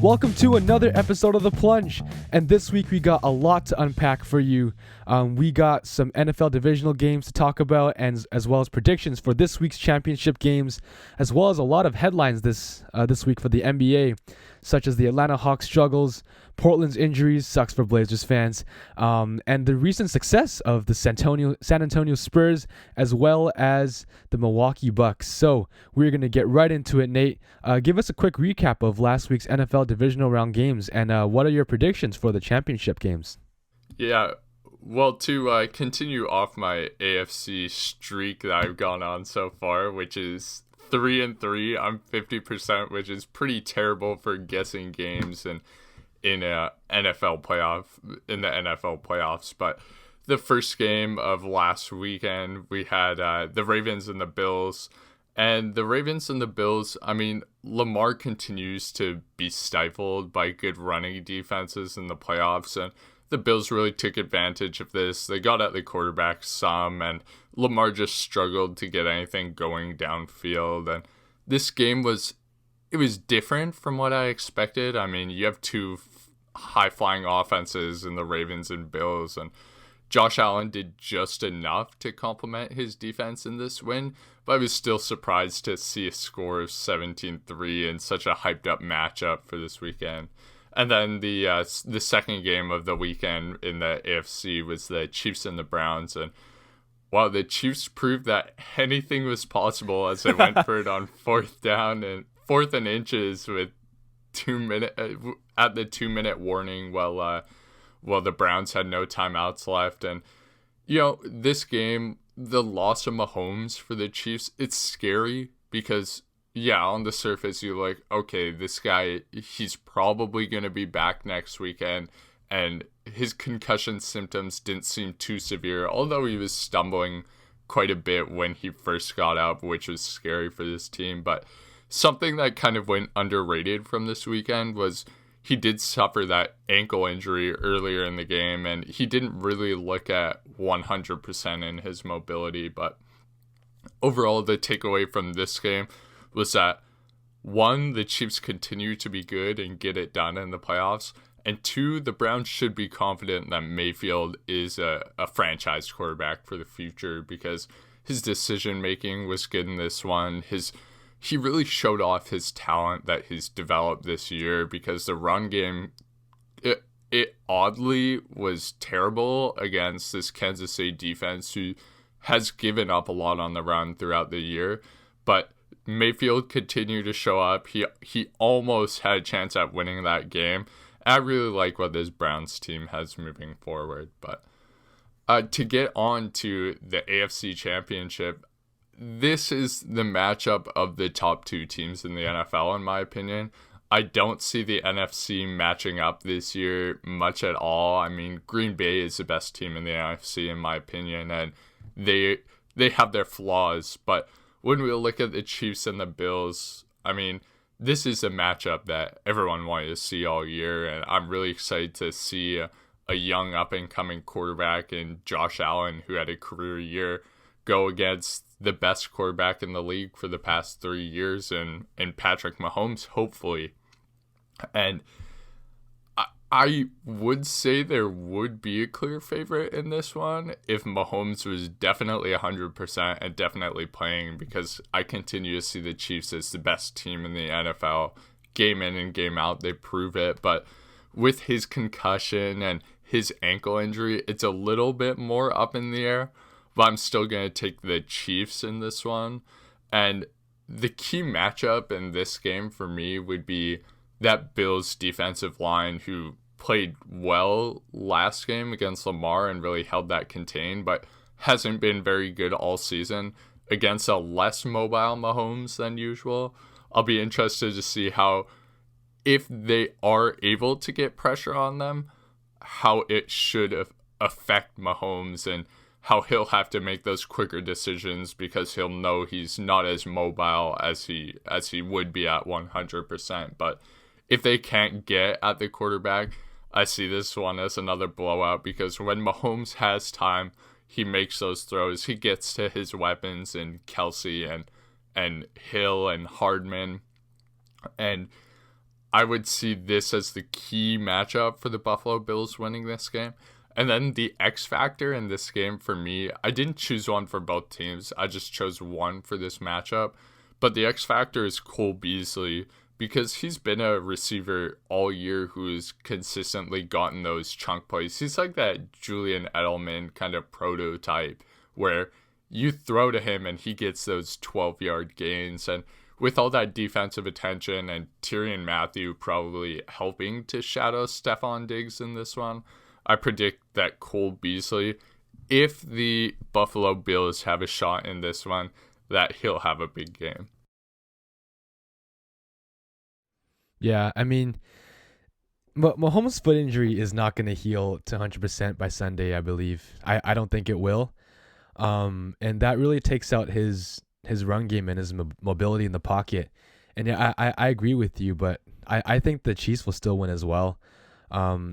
Welcome to another episode of The Plunge, and this week we got a lot to unpack for you. We got some NFL divisional games to talk about, and as well as predictions for this week's championship games, as well as a lot of headlines this week for the NBA, such as the Atlanta Hawks struggles, Portland's injuries, sucks for Blazers fans, and the recent success of the San Antonio Spurs, as well as the Milwaukee Bucks. So we're going to get right into it. Nate, give us a quick recap of last week's NFL divisional round games, and what are your predictions for the championship games? Yeah, well, to continue off my AFC streak that I've gone on so far, which is 3-3, I'm 50%, which is pretty terrible for guessing games and in the NFL playoffs. But the first game of last weekend, we had the Ravens and the Bills. And the Ravens and the Bills, I mean, Lamar continues to be stifled by good running defenses in the playoffs, and the Bills really took advantage of this. They got at the quarterback some, and Lamar just struggled to get anything going downfield. And this game was different from what I expected. I mean, you have two high-flying offenses in the Ravens and Bills, and Josh Allen did just enough to complement his defense in this win, but I was still surprised to see a score of 17-3 in such a hyped-up matchup for this weekend. And then the second game of the weekend in the AFC was the Chiefs and the Browns, and wow, the Chiefs proved that anything was possible as they went for it on fourth and inches with 2 minute at the 2 minute warning while the Browns had no timeouts left. And this game, the loss of Mahomes for the Chiefs, it's scary because on the surface you're like, okay, this guy, he's probably going to be back next weekend, and his concussion symptoms didn't seem too severe, although he was stumbling quite a bit when he first got up, which was scary for this team. But something that kind of went underrated from this weekend was he did suffer that ankle injury earlier in the game, and he didn't really look at 100% in his mobility. But overall, the takeaway from this game was that, one, the Chiefs continue to be good and get it done in the playoffs, and two, the Browns should be confident that Mayfield is a franchise quarterback for the future because his decision-making was good in this one. He really showed off his talent that he's developed this year because the run game, it oddly was terrible against this Kansas City defense who has given up a lot on the run throughout the year. But Mayfield continued to show up. He almost had a chance at winning that game. I really like what this Browns team has moving forward. But to get on to the AFC Championship, this is the matchup of the top two teams in the NFL, in my opinion. I don't see the NFC matching up this year much at all. I mean, Green Bay is the best team in the NFC, in my opinion, and they have their flaws. But when we look at the Chiefs and the Bills, I mean, this is a matchup that everyone wanted to see all year, and I'm really excited to see a young up-and-coming quarterback in Josh Allen, who had a career year, go against the best quarterback in the league for the past 3 years, and Patrick Mahomes, hopefully. And I would say there would be a clear favorite in this one if Mahomes was definitely 100% and definitely playing, because I continue to see the Chiefs as the best team in the NFL. Game in and game out, they prove it. But with his concussion and his ankle injury, it's a little bit more up in the air. But I'm still going to take the Chiefs in this one. And the key matchup in this game for me would be that Bills defensive line, who played well last game against Lamar and really held that contained, but hasn't been very good all season against a less mobile Mahomes than usual. I'll be interested to see how, if they are able to get pressure on them, how it should affect Mahomes and how he'll have to make those quicker decisions because he'll know he's not as mobile as he would be at 100%. But if they can't get at the quarterback, I see this one as another blowout because when Mahomes has time, he makes those throws. He gets to his weapons in Kelsey and Hill and Hardman. And I would see this as the key matchup for the Buffalo Bills winning this game. And then the X factor in this game for me, I didn't choose one for both teams. I just chose one for this matchup. But the X factor is Cole Beasley, because he's been a receiver all year who's consistently gotten those chunk plays. He's like that Julian Edelman kind of prototype where you throw to him and he gets those 12-yard gains. And with all that defensive attention and Tyrann Mathieu probably helping to shadow Stephon Diggs in this one, I predict that Cole Beasley, if the Buffalo Bills have a shot in this one, that he'll have a big game. Yeah, I mean, Mahomes' foot injury is not going to heal to 100% by Sunday, I believe. I don't think it will. And that really takes out his run game and his mobility in the pocket. And yeah, I agree with you, but I think the Chiefs will still win as well.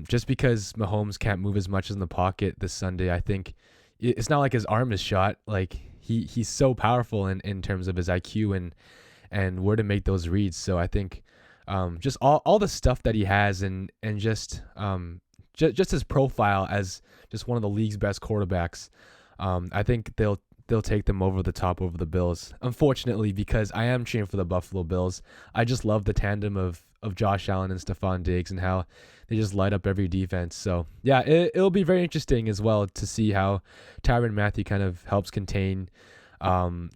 Just because Mahomes can't move as much in the pocket this Sunday, I think it's not like his arm is shot. Like he's so powerful in terms of his IQ and where to make those reads. So I think just all the stuff that he has and just his profile as just one of the league's best quarterbacks, I think they'll take them over the top over the Bills. Unfortunately, because I am cheering for the Buffalo Bills. I just love the tandem of Josh Allen and Stephon Diggs and how they just light up every defense. So yeah, it'll be very interesting as well to see how Tyrann Mathieu kind of helps contain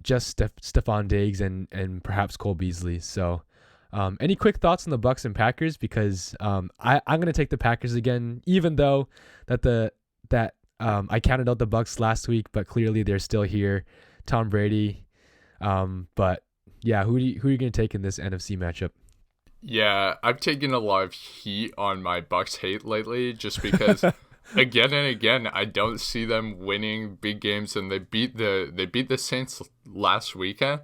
just Stephon Diggs and perhaps Cole Beasley. So any quick thoughts on the Bucs and Packers? Because I'm going to take the Packers again, even though I counted out the Bucs last week, but clearly they're still here. Tom Brady. But yeah, who are you going to take in this NFC matchup? Yeah, I've taken a lot of heat on my Bucs hate lately just because again and again I don't see them winning big games, and they beat the Saints last weekend.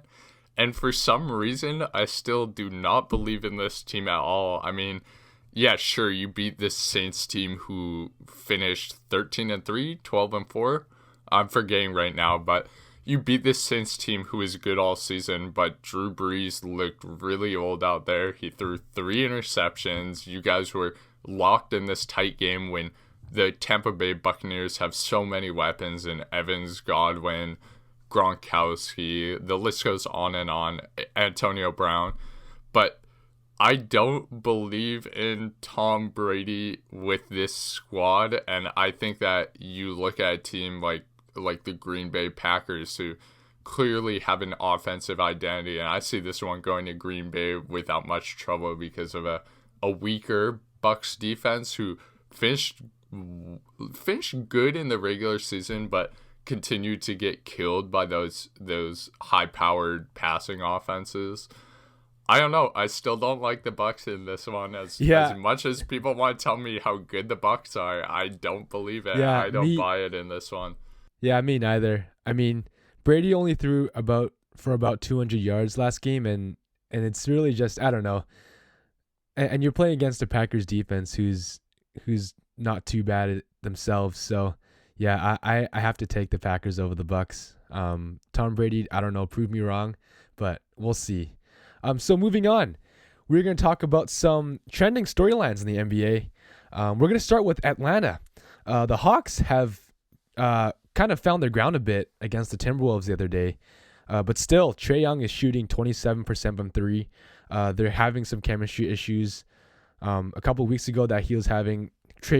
And for some reason, I still do not believe in this team at all. I mean, yeah, sure, you beat this Saints team who finished 13-3, 12-4. I'm forgetting right now, but you beat this Saints team who is good all season, but Drew Brees looked really old out there. He threw 3 interceptions. You guys were locked in this tight game when the Tampa Bay Buccaneers have so many weapons in Evans, Godwin, Gronkowski. The list goes on and on. Antonio Brown. But I don't believe in Tom Brady with this squad, and I think that you look at a team like the Green Bay Packers who clearly have an offensive identity, and I see this one going to Green Bay without much trouble because of a weaker Bucs defense who finished good in the regular season, but continued to get killed by those high-powered passing offenses. I don't know. I still don't like the Bucs in this one. As much as people want to tell me how good the Bucs are, I don't believe it. Yeah, I don't buy it in this one. Yeah, me neither. I mean, Brady only threw for about 200 yards last game, and it's really just, I don't know. And you're playing against a Packers defense who's not too bad themselves. So yeah, I have to take the Packers over the Bucs. Tom Brady, I don't know, prove me wrong, but we'll see. So moving on, we're going to talk about some trending storylines in the NBA. We're going to start with Atlanta. The Hawks have kind of found their ground a bit against the Timberwolves the other day. But still, Trae Young is shooting 27% from 3. They're having some chemistry issues. A couple of weeks ago Trae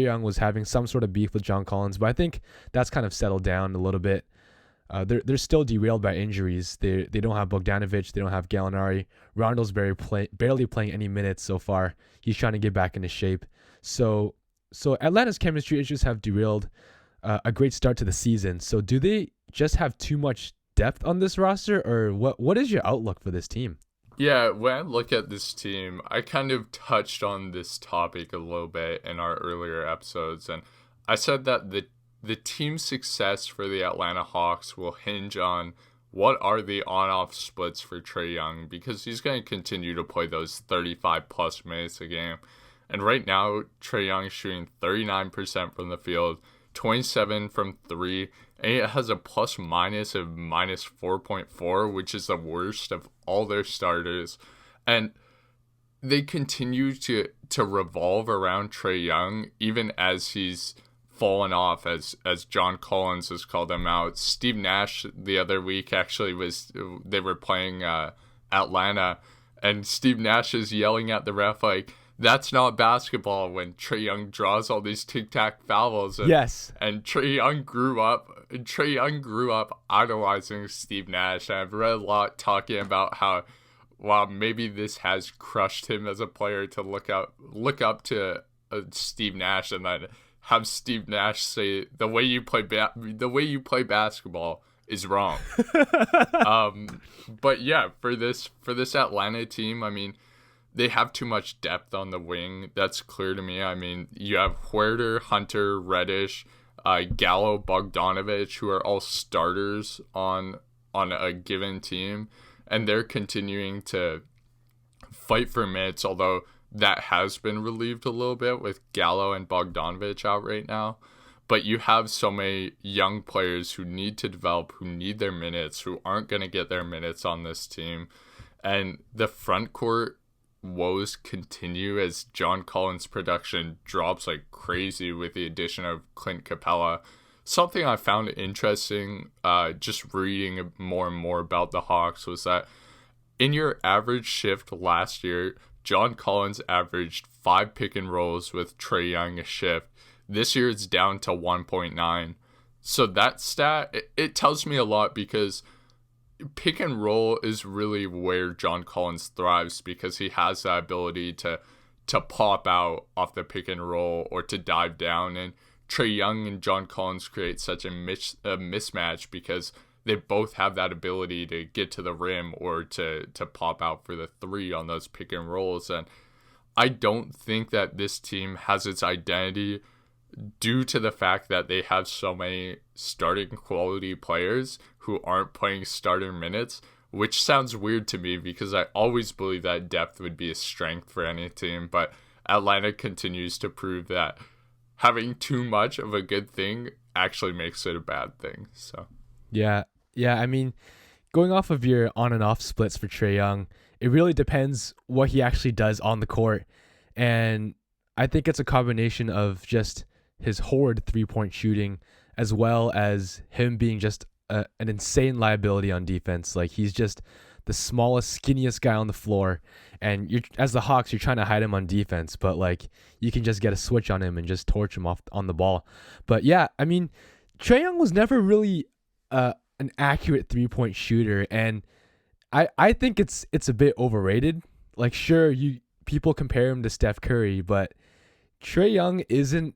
Young was having some sort of beef with John Collins, but I think that's kind of settled down a little bit. They're still derailed by injuries. They don't have Bogdanovic. They don't have Gallinari. Rondo's barely playing any minutes so far. He's trying to get back into shape. So Atlanta's chemistry issues have derailed a great start to the season. So do they just have too much depth on this roster, or what is your outlook for this team? Yeah, when I look at this team, I kind of touched on this topic a little bit in our earlier episodes, and I said that the team's success for the Atlanta Hawks will hinge on what are the on-off splits for Trae Young, because he's going to continue to play those 35-plus minutes a game. And right now, Trae Young is shooting 39% from the field, 27 from 3, and it has a plus-minus of minus 4.4, which is the worst of all their starters. And they continue to revolve around Trae Young, even as he's fallen off, as John Collins has called him out. Steve Nash the other week actually they were playing Atlanta, and Steve Nash is yelling at the ref like, that's not basketball, when Trae Young draws all these tic-tac fouls. And, Yes. And Trae Young grew up idolizing Steve Nash. And I've read a lot talking about how, wow, maybe this has crushed him as a player to look up to Steve Nash, and then have Steve Nash say the way you play basketball is wrong. But yeah, for this Atlanta team, I mean, they have too much depth on the wing. That's clear to me. I mean, you have Huerter, Hunter, Reddish, Gallo, Bogdanovich, who are all starters on a given team, and they're continuing to fight for minutes, although that has been relieved a little bit with Gallo and Bogdanovich out right now. But you have so many young players who need to develop, who need their minutes, who aren't going to get their minutes on this team. And the front court woes continue as John Collins' production drops like crazy with the addition of Clint Capella. Something I found interesting, just reading more and more about the Hawks, was that in your average shift last year, John Collins averaged 5 pick and rolls with Trae Young a shift. This year it's down to 1.9. So that stat, it tells me a lot, because pick and roll is really where John Collins thrives, because he has that ability to pop out off the pick and roll or to dive down. And Trae Young and John Collins create such a mismatch, because they both have that ability to get to the rim or to pop out for the three on those pick and rolls. And I don't think that this team has its identity due to the fact that they have so many starting quality players who aren't playing starter minutes, which sounds weird to me, because I always believe that depth would be a strength for any team. But Atlanta continues to prove that having too much of a good thing actually makes it a bad thing. So Yeah. I mean, going off of your on and off splits for Trae Young, it really depends what he actually does on the court. And I think it's a combination of just his horrid 3-point shooting, as well as him being just an insane liability on defense. Like, he's just the smallest, skinniest guy on the floor. And as the Hawks, you're trying to hide him on defense, but like, you can just get a switch on him and just torch him off on the ball. But yeah, I mean, Trae Young was never really an accurate 3-point shooter, and I think it's a bit overrated. Like, sure, people compare him to Steph Curry, but Trae Young isn't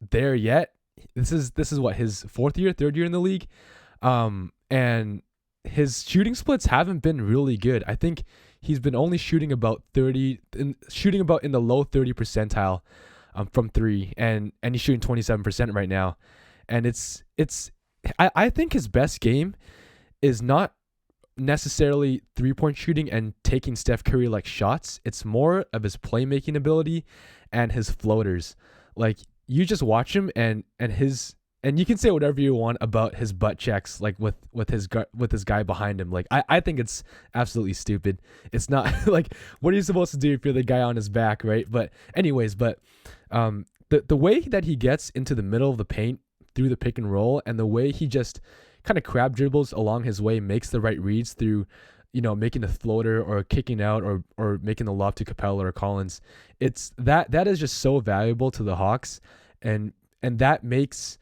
there yet. This is what, his third year in the league, and his shooting splits haven't been really good. I think he's been only shooting about in the low 30 percentile from three, and he's shooting 27% right now. And I think his best game is not necessarily 3-point shooting and taking Steph Curry like shots. It's more of his playmaking ability and his floaters. Like, you just watch him and you can say whatever you want about his butt checks, like with his guy behind him. Like, I think it's absolutely stupid. It's not like, what are you supposed to do if you're the guy on his back, right? But anyways, the way that he gets into the middle of the paint through the pick and roll, and the way he just kind of crab dribbles along his way, makes the right reads through, making a floater or kicking out or making the lob to Capella or Collins. It's that is just so valuable to the Hawks, and that makes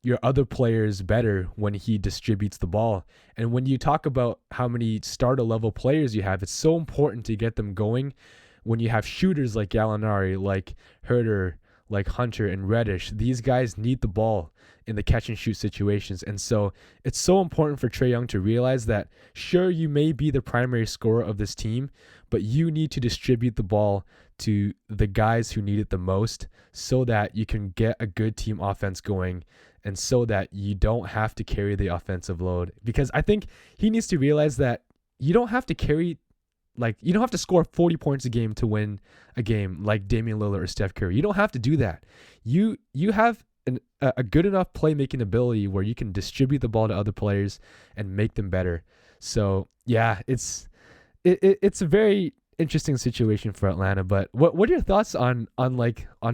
your other players better when he distributes the ball. And when you talk about how many starter level players you have, it's so important to get them going when you have shooters like Gallinari, like Herter, like Hunter and Reddish. These guys need the ball in the catch and shoot situations. And so it's so important for Trae Young to realize that, sure, you may be the primary scorer of this team, but you need to distribute the ball to the guys who need it the most, so that you can get a good team offense going, and so that you don't have to carry the offensive load. Because I think he needs to realize that you don't have to score 40 points a game to win a game like Damian Lillard or Steph Curry. You don't have to do that. You have a good enough playmaking ability where you can distribute the ball to other players and make them better. So yeah, it's a very interesting situation for Atlanta. But what are your thoughts on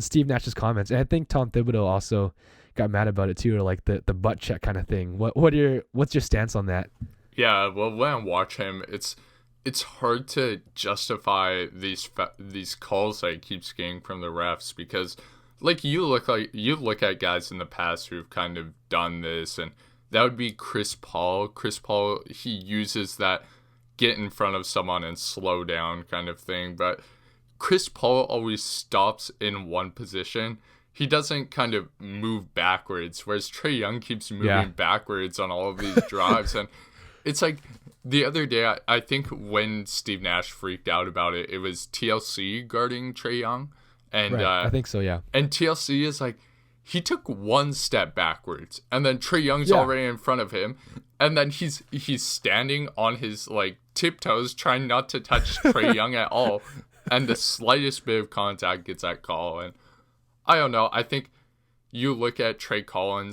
Steve Nash's comments? And I think Tom Thibodeau also got mad about it too, or like the butt check kind of thing. What's your stance on that? Yeah, well, when I watch him, it's hard to justify these calls that he keeps getting from the refs, because you look at guys in the past who've kind of done this, and that would be Chris Paul. Chris Paul, he uses that get in front of someone and slow down kind of thing, but Chris Paul always stops in one position. He doesn't kind of move backwards, whereas Trae Young keeps moving backwards on all of these drives. And it's like the other day, I think when Steve Nash freaked out about it, it was TLC guarding Trae Young. And I think so, yeah. And TLC is like, he took one step backwards, and then Trae Young's already in front of him, and then he's standing on his tiptoes, trying not to touch Trae Young at all, and the slightest bit of contact gets that call. And I don't know. I think you look at Trae Young.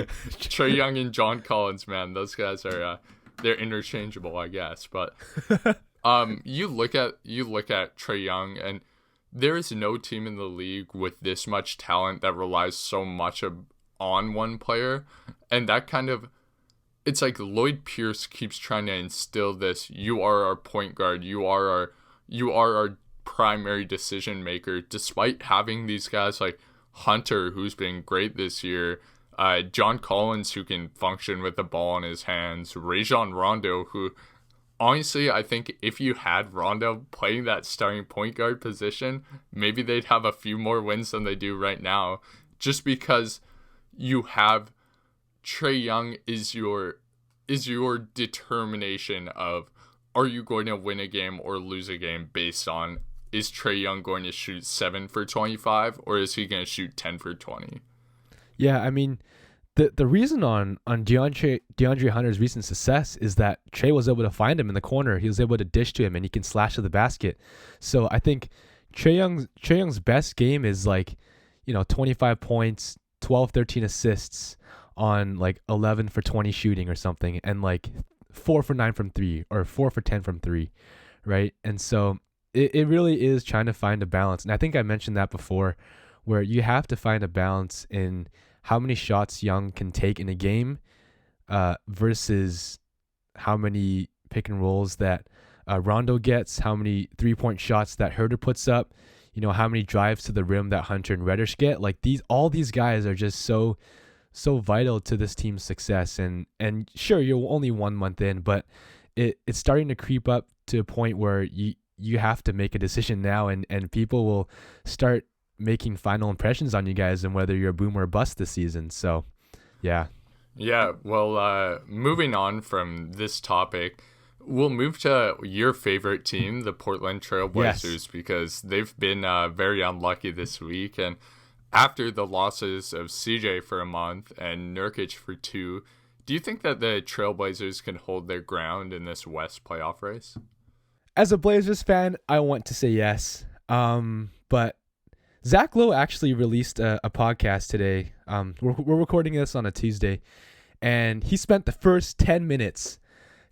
Trae Young and John Collins, man, those guys are they're interchangeable, I guess. But you look at Trae Young, and there is no team in the league with this much talent that relies so much on one player. And that kind of, it's like Lloyd Pierce keeps trying to instill this: you are our point guard, you are our primary decision maker, despite having these guys like Hunter, who's been great this year, John Collins, who can function with the ball in his hands, Rajon Rondo, who honestly, I think if you had Rondo playing that starting point guard position, maybe they'd have a few more wins than they do right now, just because you have Trae Young is your determination of, are you going to win a game or lose a game based on, is Trae Young going to shoot 7 for 25 or is he going to shoot 10 for 20? Yeah, I mean, the reason on DeAndre Hunter's recent success is that Trae was able to find him in the corner. He was able to dish to him, and he can slash to the basket. So I think Trae Young's best game is 25 points, 12, 13 assists on 11 for 20 shooting or something, and 4 for 9 from 3 or 4 for 10 from 3, right? And so it really is trying to find a balance. And I think I mentioned that before, where you have to find a balance in how many shots Young can take in a game versus how many pick and rolls that Rondo gets, how many 3-point shots that Herter puts up, how many drives to the rim that Hunter and Reddish get. All these guys are just so vital to this team's success. And sure, you're only 1 month in, but it's starting to creep up to a point where you have to make a decision now, and people will start making final impressions on you guys and whether you're a boom or a bust this season. So, yeah. Yeah, well, moving on from this topic, we'll move to your favorite team, the Portland Trail Blazers, because they've been very unlucky this week. And after the losses of CJ for a month and Nurkic for 2, do you think that the Trailblazers can hold their ground in this West playoff race? As a Blazers fan, I want to say yes. But Zach Lowe actually released a podcast today. We're recording this on a Tuesday, and he spent the first 10 minutes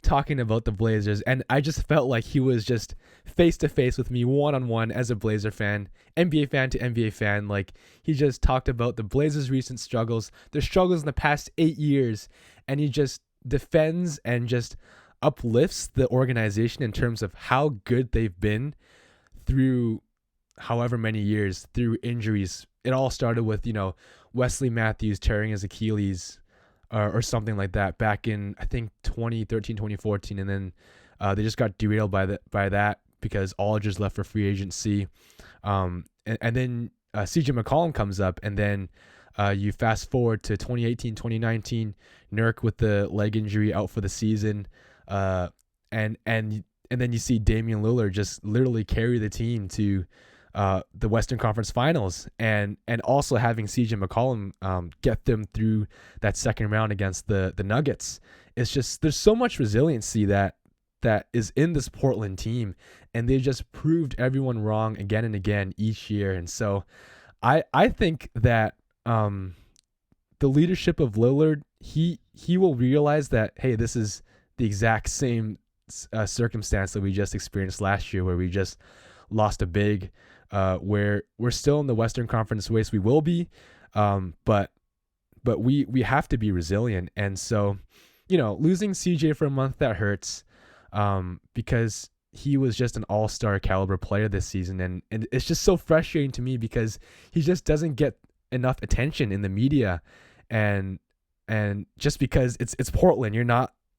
talking about the Blazers, and I just felt like he was just face-to-face with me, one-on-one as a Blazer fan, NBA fan to NBA fan. He just talked about the Blazers' recent struggles, their struggles in the past 8 years, and he just defends and just uplifts the organization in terms of how good they've been through however many years, through injuries. It all started with, Wesley Matthews tearing his Achilles or something like that back in, I think, 2013, 2014. And then they just got derailed by that because Aldridge left for free agency. And then CJ McCollum comes up, and then you fast forward to 2018, 2019, Nurk with the leg injury out for the season. And then you see Damian Lillard just literally carry the team to the Western Conference Finals, and also having CJ McCollum get them through that second round against the Nuggets. It's just, there's so much resiliency that is in this Portland team, and they just proved everyone wrong again and again each year. And so I think that the leadership of Lillard, he will realize that, hey, this is the exact same circumstance that we just experienced last year, where we just lost a big. Where we're still in the Western Conference race, we will be, but we have to be resilient. And so, losing CJ for a month, that hurts, because he was just an all-star caliber player this season, and it's just so frustrating to me because he just doesn't get enough attention in the media, and just because it's Portland,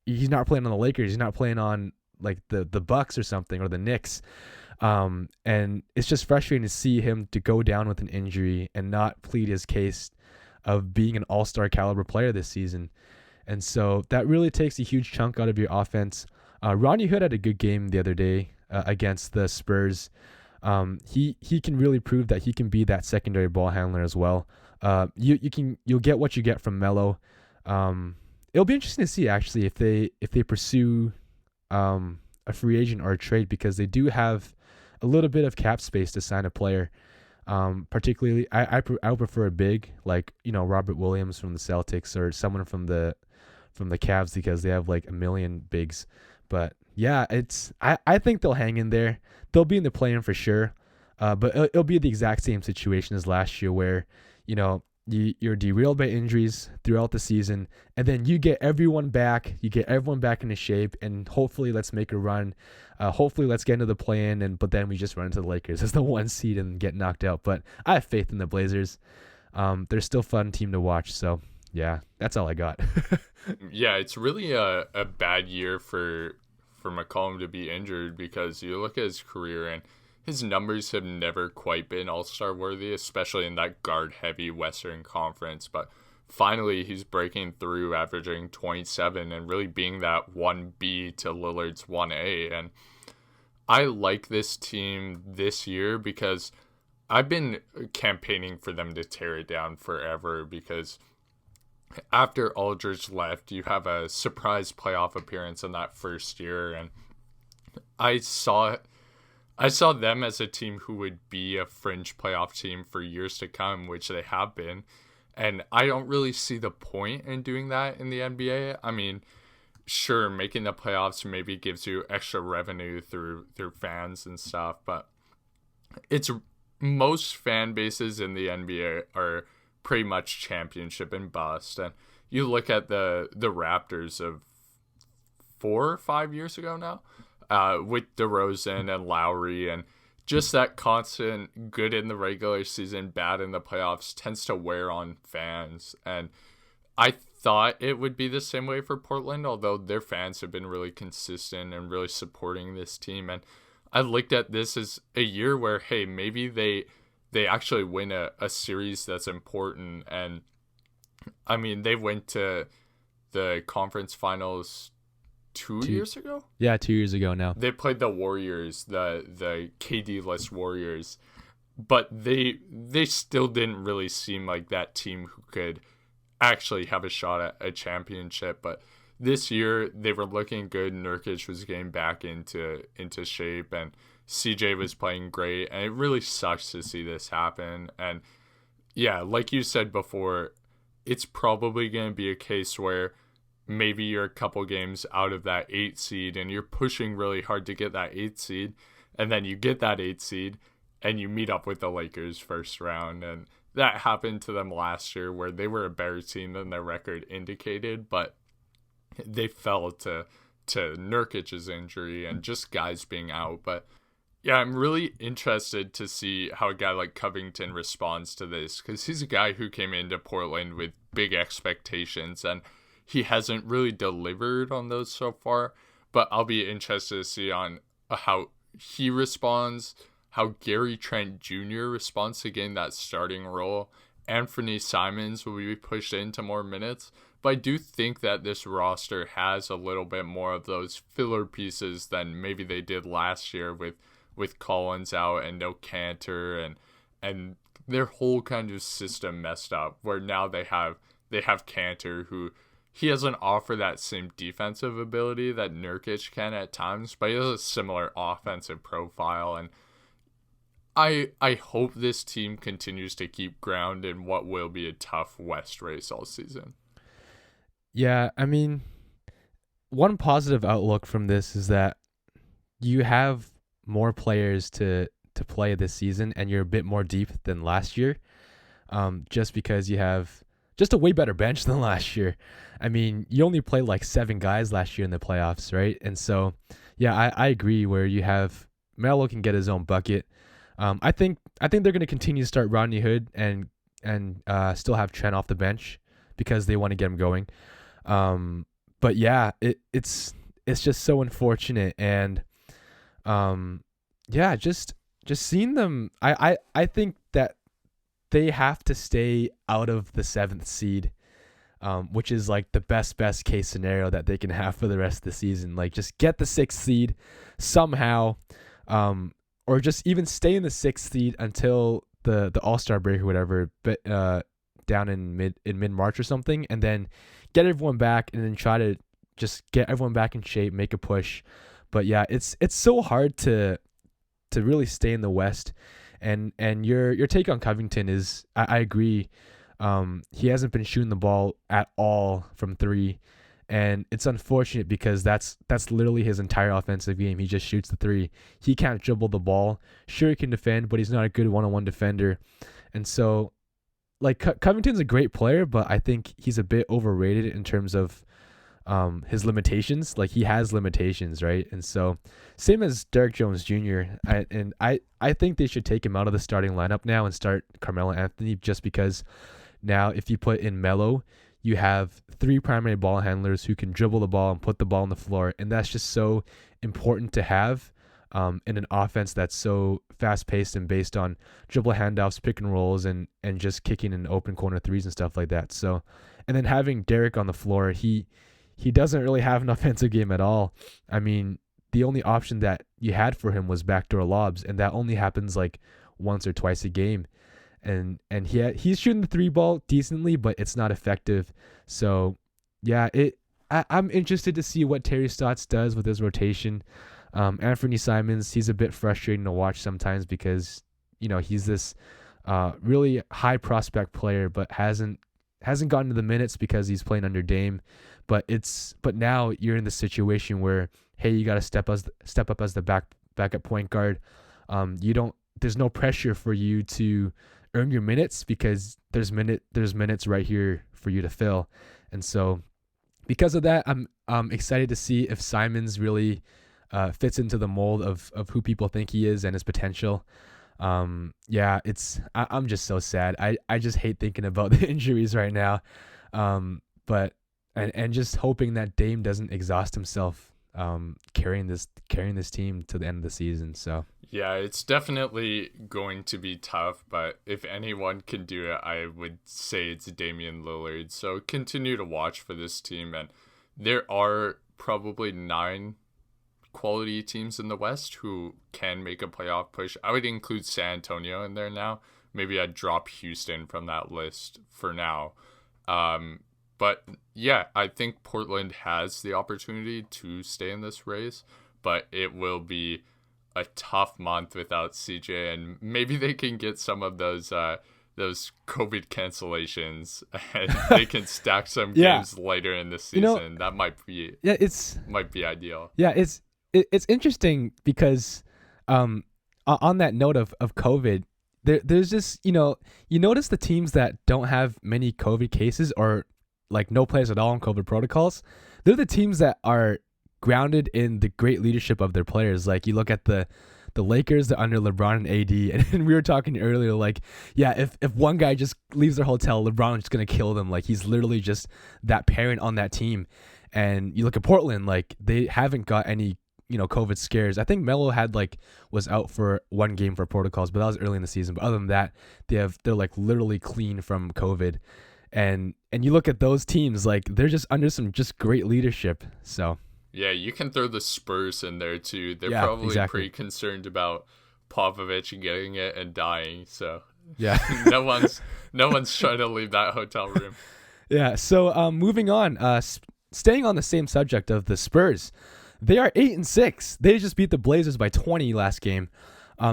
he's not playing on the Lakers, he's not playing on like the Bucks or something, or the Knicks. And it's just frustrating to see him to go down with an injury and not plead his case of being an all-star caliber player this season. And so that really takes a huge chunk out of your offense. Ronnie Hood had a good game the other day against the Spurs. He can really prove that he can be that secondary ball handler as well. You'll get what you get from Melo. It'll be interesting to see actually if they pursue a free agent or a trade, because they do have a little bit of cap space to sign a player. Particularly, I would prefer a big, like, Robert Williams from the Celtics, or someone from the Cavs, because they have like a million bigs. But yeah, I think they'll hang in there. They'll be in the play-in for sure. But it'll be the exact same situation as last year, where you're derailed by injuries throughout the season, and then you get everyone back. You get everyone back into shape, and hopefully let's make a run. Hopefully let's get into the play-in, but then we just run into the Lakers as the 1 seed and get knocked out. But I have faith in the Blazers. They're still a fun team to watch. So yeah, that's all I got. Yeah, it's really a bad year for McCollum to be injured, because you look at his career and his numbers have never quite been all-star worthy, especially in that guard-heavy Western Conference. But finally, he's breaking through, averaging 27 and really being that 1B to Lillard's 1A. And I like this team this year because I've been campaigning for them to tear it down forever, because after Aldridge left, you have a surprise playoff appearance in that first year, and I saw them as a team who would be a fringe playoff team for years to come, which they have been. And I don't really see the point in doing that in the NBA. I mean, sure, making the playoffs maybe gives you extra revenue through fans and stuff, but it's most fan bases in the NBA are pretty much championship and bust. And you look at the Raptors of 4 or 5 years ago now, with DeRozan and Lowry, and just that constant good in the regular season, bad in the playoffs tends to wear on fans. And I thought it would be the same way for Portland, although their fans have been really consistent and really supporting this team. And I looked at this as a year where, hey, maybe they actually win a series that's important. And I mean, they went to the conference finals two years ago? Yeah, 2 years ago now. They played the Warriors, the KD-less Warriors, but they still didn't really seem like that team who could actually have a shot at a championship. But this year they were looking good. Nurkic was getting back into shape, and CJ was playing great, and it really sucks to see this happen. And yeah, like you said before, it's probably going to be a case where maybe you're a couple games out of that 8 seed and you're pushing really hard to get that 8 seed, and then you get that 8 seed and you meet up with the Lakers first round. And that happened to them last year, where they were a better team than their record indicated, but they fell to Nurkic's injury and just guys being out. But yeah, I'm really interested to see how a guy like Covington responds to this, because he's a guy who came into Portland with big expectations, and he hasn't really delivered on those so far. But I'll be interested to see on how he responds, how Gary Trent Jr. responds to getting that starting role. Anthony Simons will be pushed into more minutes. But I do think that this roster has a little bit more of those filler pieces than maybe they did last year with Collins out and no Cantor, and their whole kind of system messed up, where now they have Cantor, who he doesn't offer that same defensive ability that Nurkic can at times, but he has a similar offensive profile. And I hope this team continues to keep ground in what will be a tough West race all season. Yeah, I mean, one positive outlook from this is that you have more players to play this season, and you're a bit more deep than last year. Just because you have just a way better bench than last year. I mean, you only played like 7 guys last year in the playoffs, right? And so, yeah, I agree where you have Melo can get his own bucket. I think they're going to continue to start Rodney Hood and still have Trent off the bench because they want to get him going. But yeah, it's just so unfortunate, and yeah, just seeing them. I think that they have to stay out of the 7th seed, which is like the best case scenario that they can have for the rest of the season. Like, just get the 6th seed somehow, or just even stay in the 6th seed until the All-Star break or whatever, but down in mid March or something, and then get everyone back, and then try to just get everyone back in shape, make a push. But yeah, it's so hard to really stay in the West. And your take on Covington is, I agree. He hasn't been shooting the ball at all from 3, and it's unfortunate because that's literally his entire offensive game. He just shoots the 3. He can't dribble the ball. Sure, he can defend, but he's not a good one-on-one defender. And so, like, Covington's a great player, but I think he's a bit overrated in terms of his limitations. Like, he has limitations, right? And so, same as Derrick Jones Jr. I think they should take him out of the starting lineup now and start Carmelo Anthony, just because now if you put in Melo, you have 3 primary ball handlers who can dribble the ball and put the ball on the floor, and that's just so important to have in an offense that's so fast-paced and based on dribble handoffs, pick and rolls, and just kicking in open corner threes and stuff like that. So, and then having Derrick on the floor, he doesn't really have an offensive game at all. I mean, the only option that you had for him was backdoor lobs, and that only happens like once or twice a game. And he's shooting the 3 ball decently, but it's not effective. So yeah, I'm interested to see what Terry Stotts does with his rotation. Anthony Simons, he's a bit frustrating to watch sometimes because, you know, he's this really high prospect player, but hasn't gotten to the minutes because he's playing under Dame. But now you're in the situation where, hey, you got to step up as the backup point guard. There's no pressure for you to earn your minutes because there's minutes right here for you to fill. And so because of that, I'm excited to see if Simons really fits into the mold of who people think he is and his potential. Yeah, I'm just so sad. I just hate thinking about the injuries right now. But just hoping that Dame doesn't exhaust himself carrying this team to the end of the season. So yeah, it's definitely going to be tough, but if anyone can do it, I would say it's Damian Lillard. So continue to watch for this team, and there are probably 9 quality teams in the West who can make a playoff push. I would include San Antonio in there now. Maybe I'd drop Houston from that list for now. But yeah, I think Portland has the opportunity to stay in this race, but it will be a tough month without CJ, and maybe they can get some of those COVID cancellations and they can stack some games later in the season. That might be ideal. Yeah, it's interesting because on that note of COVID, there's just, you notice the teams that don't have many COVID cases or like no players at all on COVID protocols, they're the teams that are grounded in the great leadership of their players. Like, you look at the Lakers, they're under LeBron and AD, and we were talking earlier, like, yeah, if one guy just leaves their hotel, LeBron's just gonna kill them. Like, he's literally just that parent on that team. And you look at Portland, like, they haven't got any COVID scares. I think Melo was out for 1 game for protocols, but that was early in the season. But other than that, they're like literally clean from COVID. And you look at those teams, like, they're just under some just great leadership. So yeah, you can throw the Spurs in there too. They're probably pretty concerned about Popovich getting it and dying. So yeah, no one's trying to leave that hotel room. Yeah. So moving on, staying on the same subject of the Spurs, they are 8-6. They just beat the Blazers by 20 last game.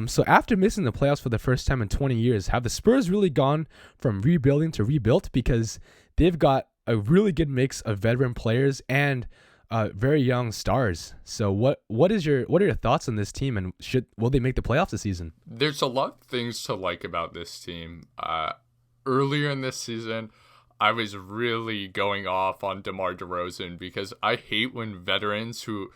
So after missing the playoffs for the first time in 20 years, have the Spurs really gone from rebuilding to rebuilt? Because they've got a really good mix of veteran players and very young stars. So what are your thoughts on this team, and will they make the playoffs this season? There's a lot of things to like about this team. Earlier in this season, I was really going off on DeMar DeRozan because I hate when veterans who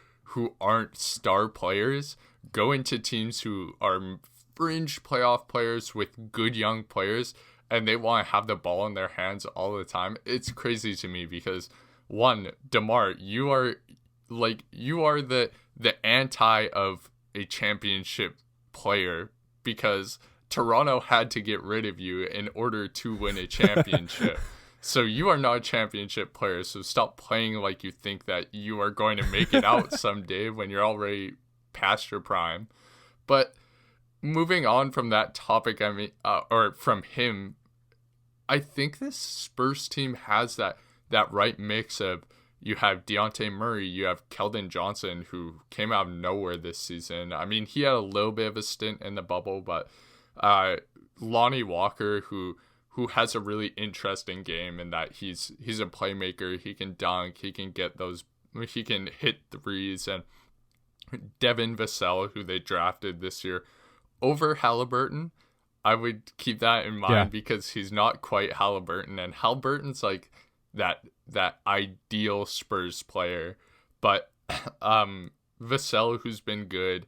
aren't star players go into teams who are fringe playoff players with good young players, and they want to have the ball in their hands all the time. It's crazy to me because, one, DeMar, you are the anti of a championship player because Toronto had to get rid of you in order to win a championship. So you are not a championship player, so stop playing like you think that you are going to make it out someday when you're already past your prime. But moving on from that topic, or from him, I think this Spurs team has that right mix of, you have Dejounte Murray, you have Keldon Johnson, who came out of nowhere this season. I mean, he had a little bit of a stint in the bubble, but Lonnie Walker, who has a really interesting game in that he's a playmaker. He can dunk, he can hit threes, and Devin Vassell, who they drafted this year over Halliburton. I would keep that in mind because he's not quite Halliburton, and Halliburton's like that ideal Spurs player. But Vassell, who's been good,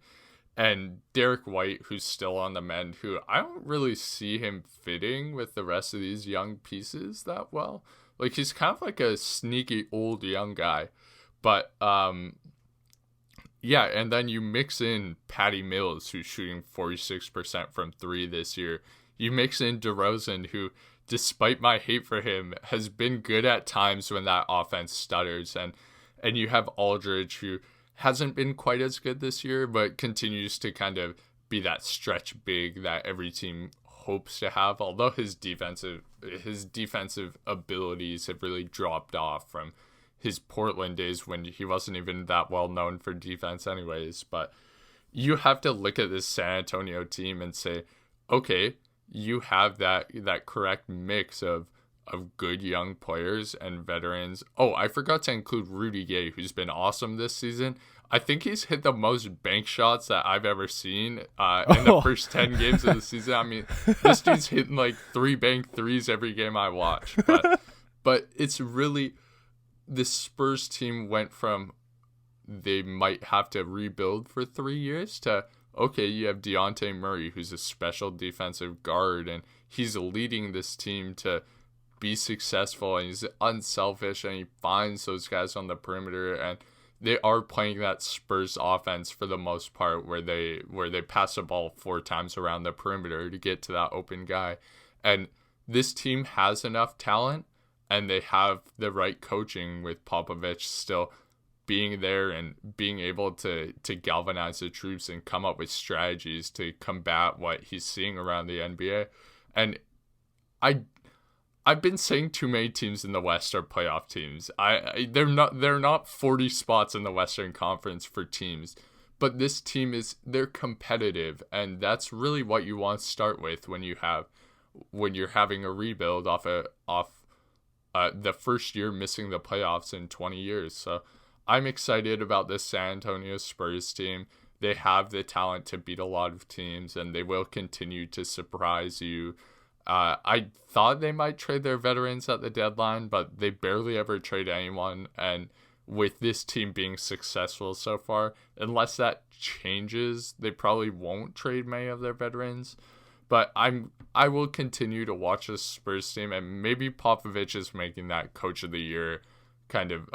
and Derek White, who's still on the mend, who I don't really see him fitting with the rest of these young pieces that well. Like, he's kind of like a sneaky old young guy. But yeah, and then you mix in Patty Mills, who's shooting 46% from three this year. You mix in DeRozan, who, despite my hate for him, has been good at times when that offense stutters. And you have Aldridge, who hasn't been quite as good this year, but continues to kind of be that stretch big that every team hopes to have. Although his defensive abilities have really dropped off from his Portland days when he wasn't even that well known for defense anyways. But you have to look at this San Antonio team and say, okay, you have that correct mix of good young players and veterans. Oh, I forgot to include Rudy Gay, who's been awesome this season. I think he's hit the most bank shots that I've ever seen in the first 10 games of the season. I mean, this dude's hitting like 3 bank threes every game I watch. But it's really, this Spurs team went from they might have to rebuild for 3 years to, okay, you have Dejounte Murray, who's a special defensive guard, and he's leading this team to be successful, and he's unselfish, and he finds those guys on the perimeter, and they are playing that Spurs offense for the most part, where they pass the ball 4 times around the perimeter to get to that open guy. And this team has enough talent, and they have the right coaching with Popovich still being there and being able to galvanize the troops and come up with strategies to combat what he's seeing around the NBA. And I've been saying too many teams in the West are playoff teams. They're not 40 spots in the Western Conference for teams, but this team they're competitive, and that's really what you want to start with when you're having a rebuild off the first year missing the playoffs in 20 years. So I'm excited about this San Antonio Spurs team. They have the talent to beat a lot of teams, and they will continue to surprise you. I thought they might trade their veterans at the deadline, but they barely ever trade anyone. And with this team being successful so far, unless that changes, they probably won't trade many of their veterans. But I will continue to watch this Spurs team, and maybe Popovich is making that Coach of the Year kind of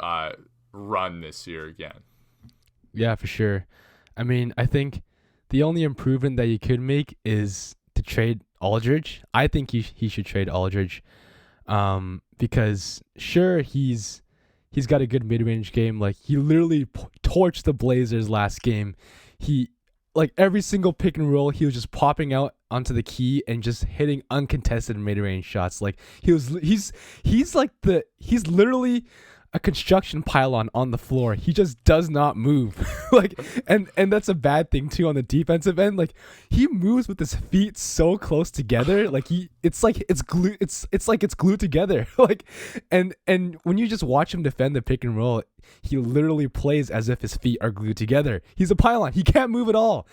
run this year again. Yeah, for sure. I mean, I think the only improvement that you could make is to trade Aldridge. I think he should trade Aldridge, because sure, he's got a good mid-range game. Like, he literally torched the Blazers last game. He, like, every single pick and roll, he was just popping out onto the key and just hitting uncontested mid-range shots. Like, he's literally a construction pylon on the floor. He just does not move. Like, and that's a bad thing too on the defensive end. Like, he moves with his feet so close together. Like, it's like it's glued together. Like, and when you just watch him defend the pick and roll, he literally plays as if his feet are glued together. He's a pylon. He can't move at all.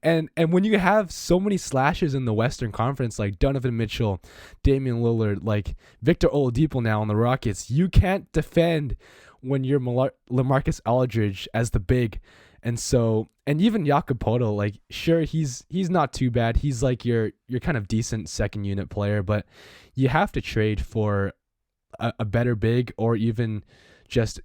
And when you have so many slashers in the Western Conference, like Donovan Mitchell, Damian Lillard, like Victor Oladipo now on the Rockets, you can't defend when you're LaMarcus Aldridge as the big. And even Jakob Poeltl, like, sure, he's not too bad. He's like your kind of decent second unit player, but you have to trade for a better big, or even just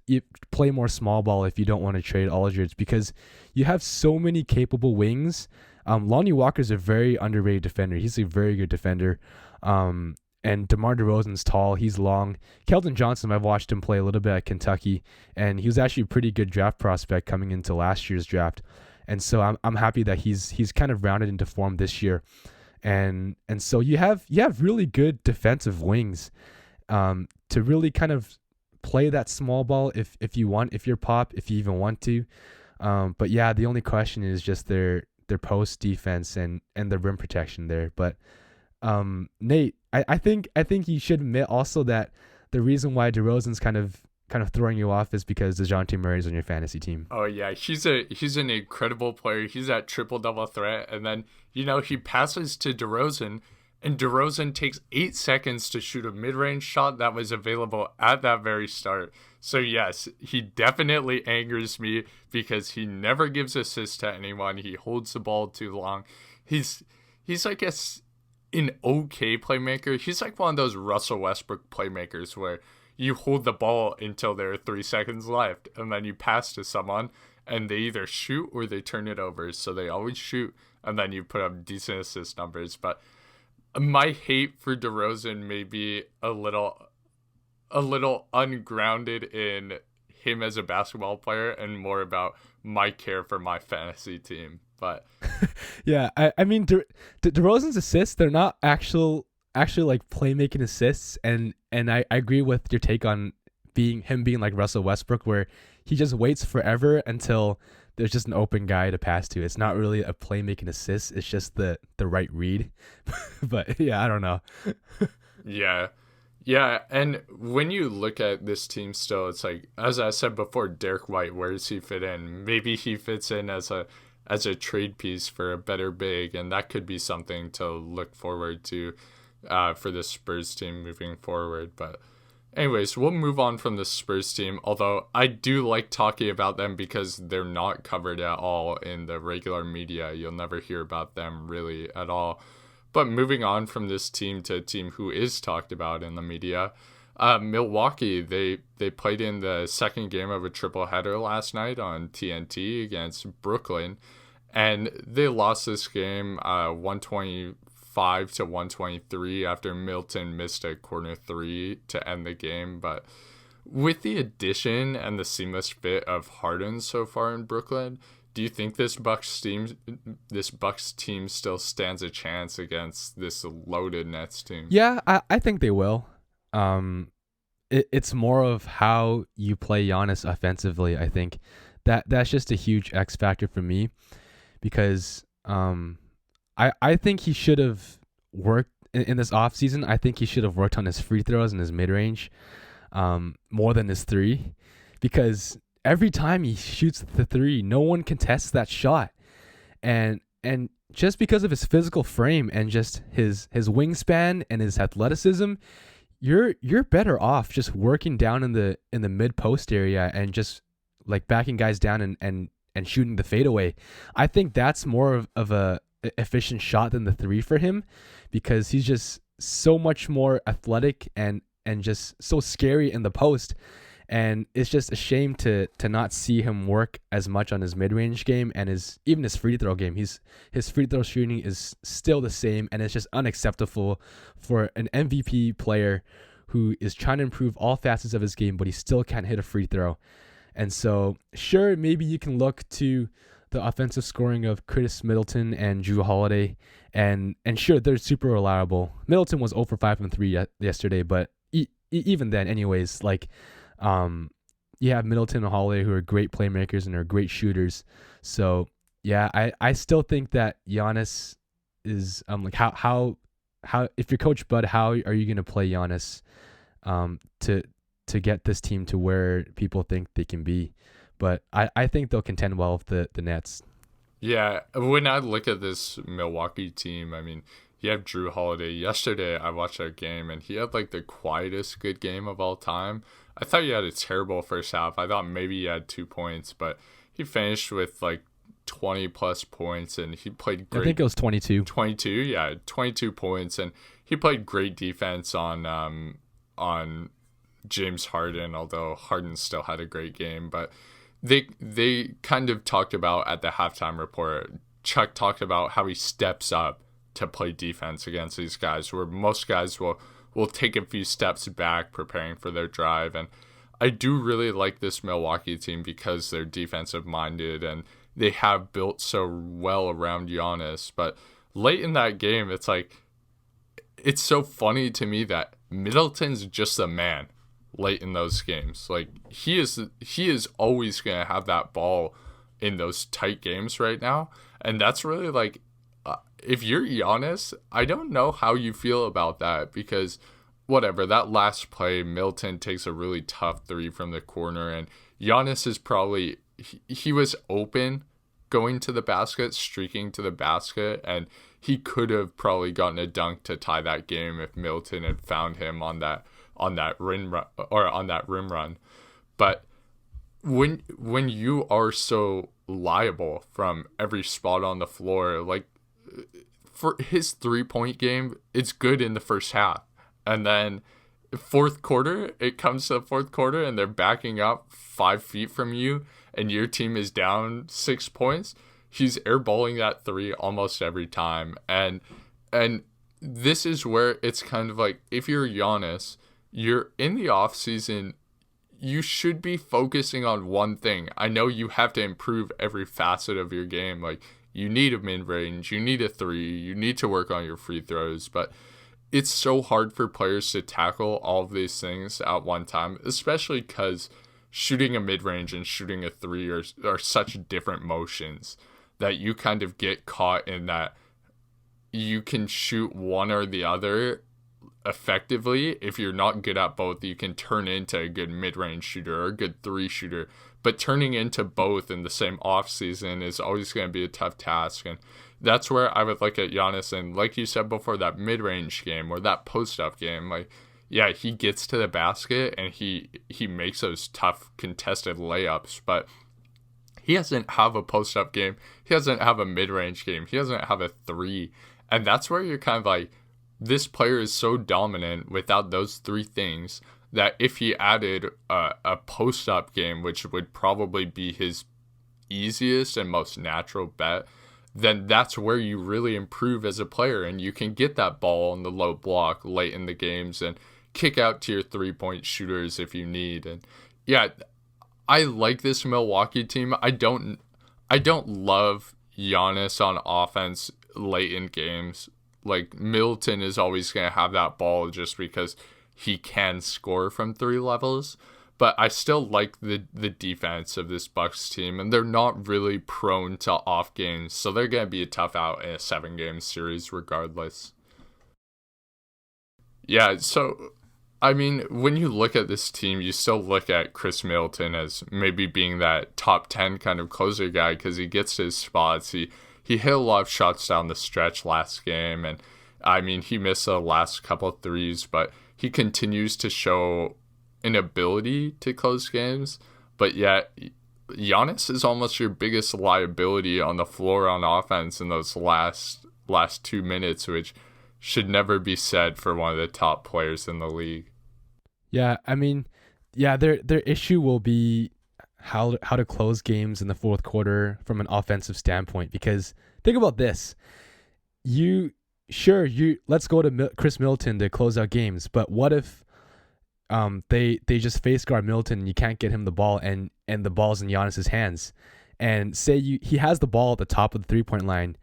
play more small ball if you don't want to trade Aldridge, because you have so many capable wings. Lonnie Walker's a very underrated defender. He's a very good defender. And DeMar DeRozan's tall. He's long. Keldon Johnson, I've watched him play a little bit at Kentucky, and he was actually a pretty good draft prospect coming into last year's draft. And so I'm happy that he's kind of rounded into form this year. And so you have really good defensive wings to really kind of play that small ball if you want, if you're Pop, if you even want to. But yeah, the only question is just their post defense and the rim protection there. But Nate, I think you should admit also that the reason why DeRozan's kind of throwing you off is because DeJounte Murray's on your fantasy team. Oh yeah, he's an incredible player. He's that triple-double threat, and then he passes to DeRozan, and DeRozan takes 8 seconds to shoot a mid-range shot that was available at that very start. So yes, he definitely angers me because he never gives assists to anyone. He holds the ball too long. He's like an okay playmaker. He's like one of those Russell Westbrook playmakers where you hold the ball until there are 3 seconds left, and then you pass to someone, and they either shoot or they turn it over. So they always shoot, and then you put up decent assist numbers. But my hate for DeRozan may be a little ungrounded in him as a basketball player and more about my care for my fantasy team. But yeah, I mean, DeRozan's assists, they're not actually like playmaking assists, and I agree with your take on being like Russell Westbrook, where he just waits forever until there's just an open guy to pass to. It's not really a playmaking assist, it's just the right read. But yeah, I don't know. Yeah, and when you look at this team still, it's like, as I said before, Derek White, where does he fit in? Maybe he fits in as a trade piece for a better big, and that could be something to look forward to for the Spurs team moving forward. But anyways, we'll move on from the Spurs team, although I do like talking about them because they're not covered at all in the regular media. You'll never hear about them really at all. But moving on from this team to a team who is talked about in the media, Milwaukee, they played in the second game of a triple header last night on TNT against Brooklyn, and they lost this game 125 to 123 after Milton missed a corner three to end the game. But with the addition and the seamless fit of Harden so far in Brooklyn, do you think this Bucks team still stands a chance against this loaded Nets team? Yeah, I think they will. It's more of how you play Giannis offensively. I think that's just a huge X factor for me, because I think he should have worked in this offseason. I think he should have worked on his free throws and his mid-range more than his three, because every time he shoots the three, no one contests that shot. And just because of his physical frame and just his wingspan and his athleticism, you're better off just working down in the mid post area and just like backing guys down and shooting the fadeaway. I think that's more of a efficient shot than the three for him, because he's just so much more athletic and just so scary in the post. And it's just a shame to not see him work as much on his mid-range game and even his free throw game. His free throw shooting is still the same, and it's just unacceptable for an MVP player who is trying to improve all facets of his game, but he still can't hit a free throw. And so, sure, maybe you can look to the offensive scoring of Chris Middleton and Jrue Holiday, and sure, they're super reliable. Middleton was 0 for 5 from 3 yesterday, but even then, anyways, like, you have Middleton and Holiday, who are great playmakers and are great shooters. So yeah, I still think that Giannis is like how if you're Coach Bud, how are you going to play Giannis to to get this team to where people think they can be. But I think they'll contend well with the Nets. Yeah, when I look at this Milwaukee team, I mean, you have Drew Holiday. Yesterday, I watched that game, and he had like the quietest good game of all time. I thought he had a terrible first half. I thought maybe he had 2 points, but he finished with like 20 plus points, and he played great. I think it was 22. 22, yeah, 22 points, and he played great defense on James Harden, although Harden still had a great game. But they kind of talked about at the halftime report, Chuck talked about how he steps up to play defense against these guys, where most guys will take a few steps back preparing for their drive. And I do really like this Milwaukee team because they're defensive minded and they have built so well around Giannis. But late in that game, it's like, it's so funny to me that Middleton's just a man late in those games. Like, he is always going to have that ball in those tight games right now. And that's really like, if you're Giannis, I don't know how you feel about that, because whatever, that last play, Middleton takes a really tough three from the corner, and Giannis is probably, he was open going to the basket, streaking to the basket, and he could have probably gotten a dunk to tie that game if Middleton had found him on that rim run. But when you are so liable from every spot on the floor, like, for his 3-point game, it's good in the first half, and then fourth quarter, it comes to the fourth quarter and they're backing up 5 feet from you and your team is down 6 points. He's airballing that three almost every time. And this is where it's kind of like, if you're Giannis, you're in the off season, you should be focusing on one thing. I know you have to improve every facet of your game. Like, you need a mid-range, you need a three, you need to work on your free throws, but it's so hard for players to tackle all of these things at one time, especially because shooting a mid-range and shooting a three are such different motions that you kind of get caught in that you can shoot one or the other effectively. If you're not good at both, you can turn into a good mid-range shooter or a good three shooter. But turning into both in the same offseason is always going to be a tough task. And that's where I would look at Giannis. And like you said before, that mid-range game or that post-up game, like, yeah, he gets to the basket and he makes those tough contested layups. But he doesn't have a post-up game. He doesn't have a mid-range game. He doesn't have a three. And that's where you're kind of like, this player is so dominant without those three things that if he added a post-up game, which would probably be his easiest and most natural bet, then that's where you really improve as a player, and you can get that ball on the low block late in the games and kick out to your three-point shooters if you need. And yeah, I like this Milwaukee team. I don't love Giannis on offense late in games. Like, Middleton is always going to have that ball just because he can score from three levels, but I still like the defense of this Bucks team, and they're not really prone to off games, so they're going to be a tough out in a 7-game series regardless. Yeah, so, I mean, when you look at this team, you still look at Chris Middleton as maybe being that top 10 kind of closer guy because he gets to his spots. He hit a lot of shots down the stretch last game, and I mean, he missed the last couple of threes, but he continues to show an ability to close games. But yet, Giannis is almost your biggest liability on the floor on offense in those last 2 minutes, which should never be said for one of the top players in the league. Yeah, I mean, yeah, their issue will be how to close games in the fourth quarter from an offensive standpoint. Because think about this, let's go to Chris Middleton to close out games, but what if they just face guard Middleton and you can't get him the ball and the ball's in Giannis's hands, and say he has the ball at the top of the 3-point line,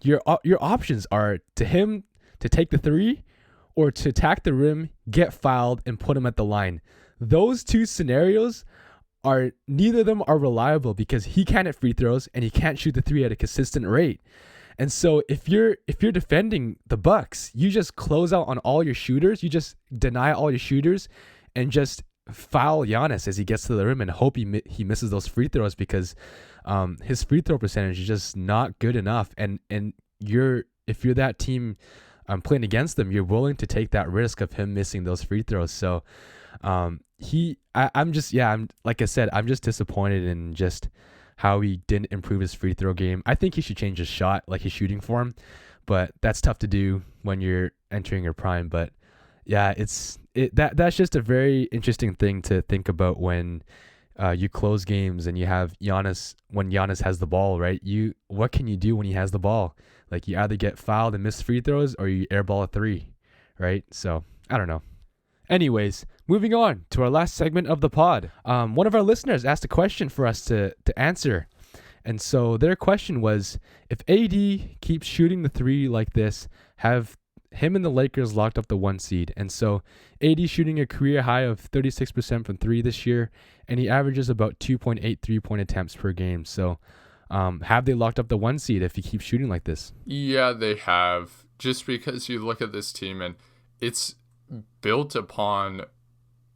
your options are to take the three or to attack the rim, get fouled, and put him at the line. Those two scenarios neither of them are reliable because he can't hit free throws and he can't shoot the three at a consistent rate. And so if you're defending the Bucks, you just close out on all your shooters, you just deny all your shooters, and just foul Giannis as he gets to the rim and hope he misses those free throws, because his free throw percentage is just not good enough. And if you're that team playing against them, you're willing to take that risk of him missing those free throws. So I'm like I said, I'm just disappointed in just how he didn't improve his free throw game. I think he should change his shot, like his shooting form, but that's tough to do when you're entering your prime. But yeah, that's just a very interesting thing to think about when you close games and you have Giannis, when Giannis has the ball, right? What can you do when he has the ball? Like, you either get fouled and miss free throws, or you airball a three, right? So I don't know. Anyways, moving on to our last segment of the pod. One of our listeners asked a question for us to answer. And so their question was, if AD keeps shooting the three like this, have him and the Lakers locked up the 1 seed. And so AD shooting a career high of 36% from three this year, and he averages about 2.8 3-point attempts per game. So have they locked up the 1 seed if he keeps shooting like this? Yeah, they have. Just because you look at this team and it's built upon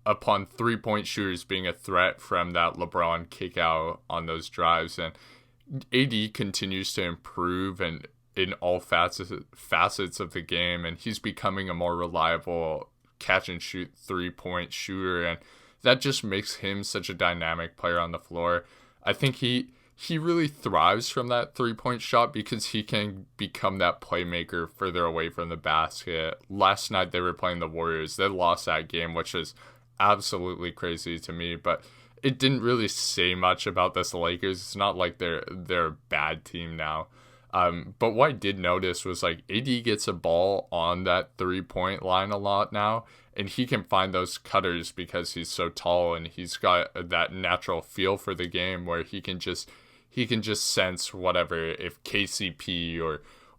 3-point shooters being a threat from that LeBron kick out on those drives, and AD continues to improve and in all facets of the game, and he's becoming a more reliable catch and shoot 3-point shooter, and that just makes him such a dynamic player on the floor. I think he really thrives from that 3-point shot because he can become that playmaker further away from the basket. Last night they were playing the Warriors. They lost that game, which is absolutely crazy to me, but it didn't really say much about this Lakers. It's not like they're a bad team now. But what I did notice was, like, AD gets a ball on that 3-point line a lot now, and he can find those cutters because he's so tall and he's got that natural feel for the game where he can just sense whatever, if KCP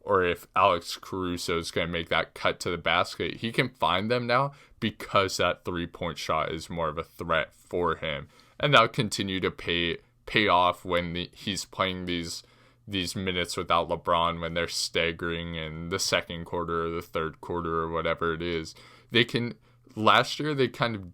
or if Alex Caruso is going to make that cut to the basket, he can find them now because that 3-point shot is more of a threat for him. And that'll continue to pay off when he's playing these minutes without LeBron, when they're staggering in the second quarter or the third quarter or whatever it is. Last year they kind of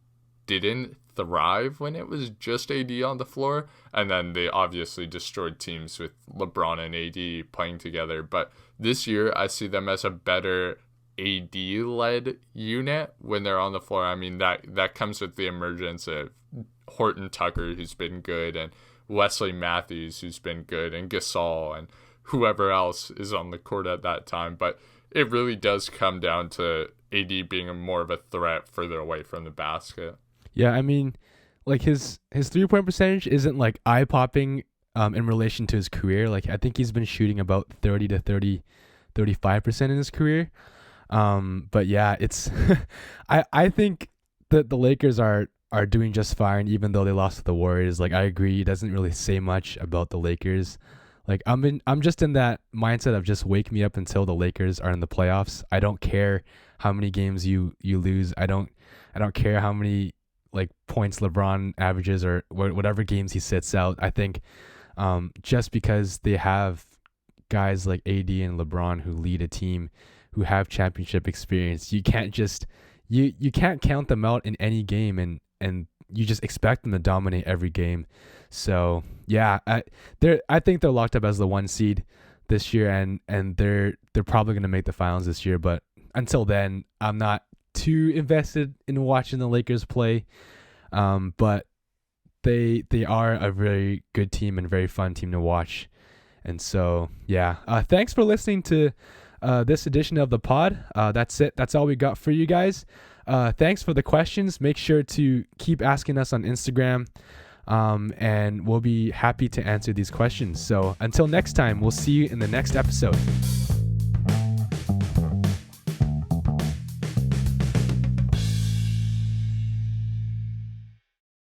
didn't thrive when it was just AD on the floor, and then they obviously destroyed teams with LeBron and AD playing together. But this year I see them as a better AD-led unit when they're on the floor. I mean, that comes with the emergence of Horton Tucker, who's been good, and Wesley Matthews, who's been good, and Gasol, and whoever else is on the court at that time. But it really does come down to AD being more of a threat further away from the basket. Yeah, I mean, like, his 3-point percentage isn't like eye-popping in relation to his career. Like, I think he's been shooting about 30 to 35% in his career. But yeah, it's I think that the Lakers are doing just fine, even though they lost to the Warriors. Like, I agree, it doesn't really say much about the Lakers. Like, I'm just in that mindset of just wake me up until the Lakers are in the playoffs. I don't care how many games you lose. I don't care how many like points LeBron averages or whatever games he sits out. I think just because they have guys like AD and LeBron who lead a team, who have championship experience, you can't just you can't count them out in any game, and you just expect them to dominate every game. So yeah, I think they're locked up as the 1 seed this year, and they're probably going to make the finals this year. But until then, I'm not too invested in watching the Lakers play. But they are a very good team and very fun team to watch. And so yeah, thanks for listening to this edition of the pod. That's it. That's all we got for you guys. Thanks for the questions. Make sure to keep asking us on Instagram, and we'll be happy to answer these questions. So until next time, we'll see you in the next episode.